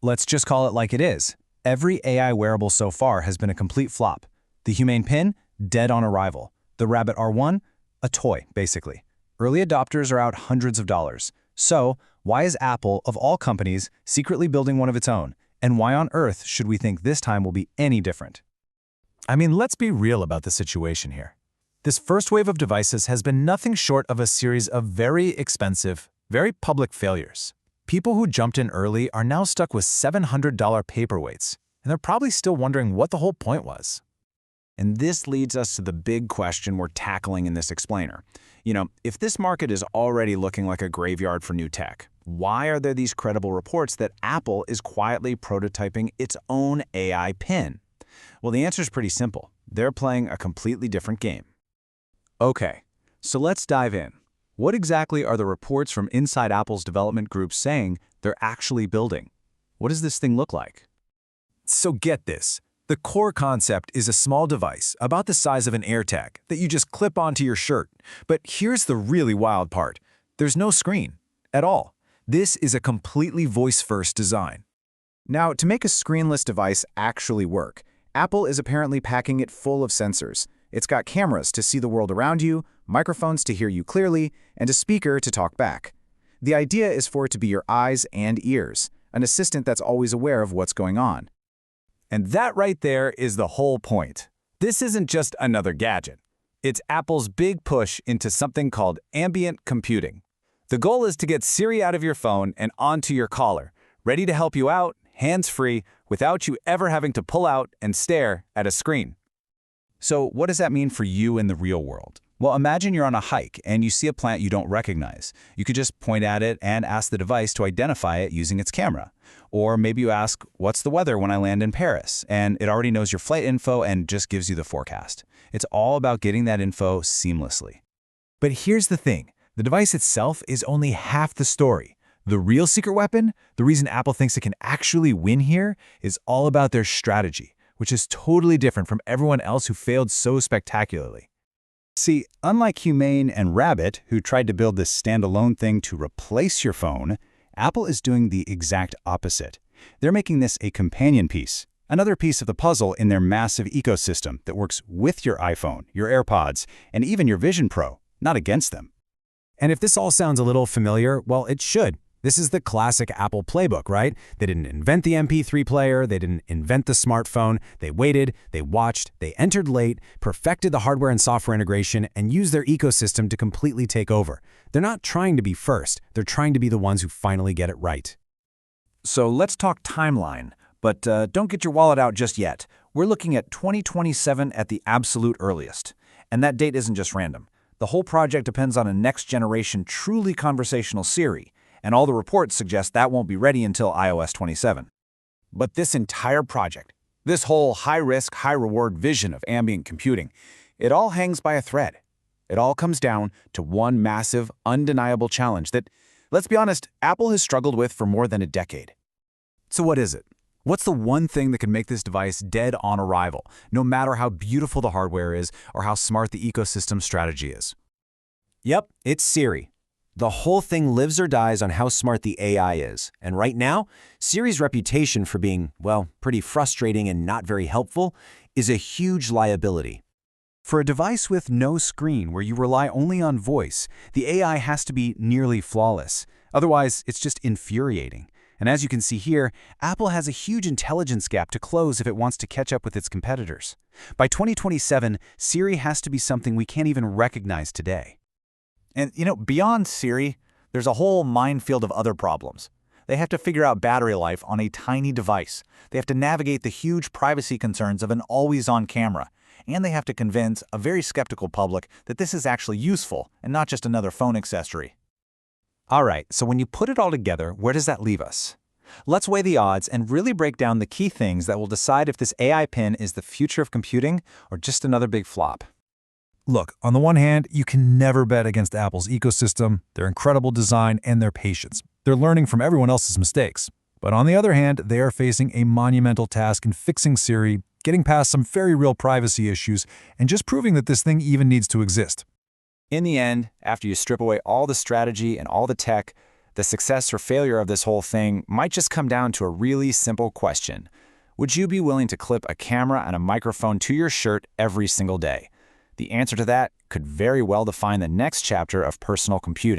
Let's just call it like it is. Every AI wearable so far has been a complete flop. The Humane Pin, dead on arrival. The Rabbit R1, a toy, basically. Early adopters are out hundreds of dollars. So, why is Apple, of all companies, secretly building one of its own? And why on earth should we think this time will be any different? I mean, let's be real about the situation here. This first wave of devices has been nothing short of a series of very expensive, very public failures. People who jumped in early are now stuck with $700 paperweights, and they're probably still wondering what the whole point was. And this leads us to the big question we're tackling in this explainer. If this market is already looking like a graveyard for new tech, why are there these credible reports that Apple is quietly prototyping its own AI pin? Well, the answer is pretty simple. They're playing a completely different game. Okay, so let's dive in. What exactly are the reports from inside Apple's development group saying they're actually building? What does this thing look like? So get this. The core concept is a small device, about the size of an AirTag, that you just clip onto your shirt. But here's the really wild part. There's no screen at all. This is a completely voice-first design. Now, to make a screenless device actually work, Apple is apparently packing it full of sensors. It's got cameras to see the world around you, microphones to hear you clearly, and a speaker to talk back. The idea is for it to be your eyes and ears, an assistant that's always aware of what's going on. And that right there is the whole point. This isn't just another gadget. It's Apple's big push into something called ambient computing. The goal is to get Siri out of your phone and onto your collar, ready to help you out, hands-free, without you ever having to pull out and stare at a screen. So what does that mean for you in the real world? Well, imagine you're on a hike and you see a plant you don't recognize. You could just point at it and ask the device to identify it using its camera. Or maybe you ask, what's the weather when I land in Paris? And it already knows your flight info and just gives you the forecast. It's all about getting that info seamlessly. But here's the thing. The device itself is only half the story. The real secret weapon, the reason Apple thinks it can actually win here, is all about their strategy, which is totally different from everyone else who failed so spectacularly. See, unlike Humane and Rabbit, who tried to build this standalone thing to replace your phone, Apple is doing the exact opposite. They're making this a companion piece, another piece of the puzzle in their massive ecosystem that works with your iPhone, your AirPods, and even your Vision Pro, not against them. And if this all sounds a little familiar, well, it should. This is the classic Apple playbook, right? They didn't invent the MP3 player, they didn't invent the smartphone, they waited, they watched, they entered late, perfected the hardware and software integration, and used their ecosystem to completely take over. They're not trying to be first, they're trying to be the ones who finally get it right. So let's talk timeline, but don't get your wallet out just yet. We're looking at 2027 at the absolute earliest. And that date isn't just random. The whole project depends on a next-generation, truly conversational Siri, and all the reports suggest that won't be ready until iOS 27. But this entire project, this whole high-risk, high-reward vision of ambient computing, it all hangs by a thread. It all comes down to one massive, undeniable challenge that, let's be honest, Apple has struggled with for more than a decade. So what is it? What's the one thing that can make this device dead on arrival, no matter how beautiful the hardware is or how smart the ecosystem strategy is? Yep, it's Siri. The whole thing lives or dies on how smart the AI is. And right now, Siri's reputation for being, well, pretty frustrating and not very helpful is a huge liability. For a device with no screen where you rely only on voice, the AI has to be nearly flawless. Otherwise, it's just infuriating. And as you can see here, Apple has a huge intelligence gap to close if it wants to catch up with its competitors. By 2027, Siri has to be something we can't even recognize today. And, beyond Siri, there's a whole minefield of other problems. They have to figure out battery life on a tiny device. They have to navigate the huge privacy concerns of an always-on camera. And they have to convince a very skeptical public that this is actually useful and not just another phone accessory. All right, so when you put it all together, where does that leave us? Let's weigh the odds and really break down the key things that will decide if this AI pin is the future of computing or just another big flop. Look, on the one hand, you can never bet against Apple's ecosystem, their incredible design, and their patience. They're learning from everyone else's mistakes. But on the other hand, they are facing a monumental task in fixing Siri, getting past some very real privacy issues, and just proving that this thing even needs to exist. In the end, after you strip away all the strategy and all the tech, The success or failure of this whole thing might just come down to a really simple question. Would you be willing to clip a camera and a microphone to your shirt every single day? The answer to that could very well define the next chapter of personal computing.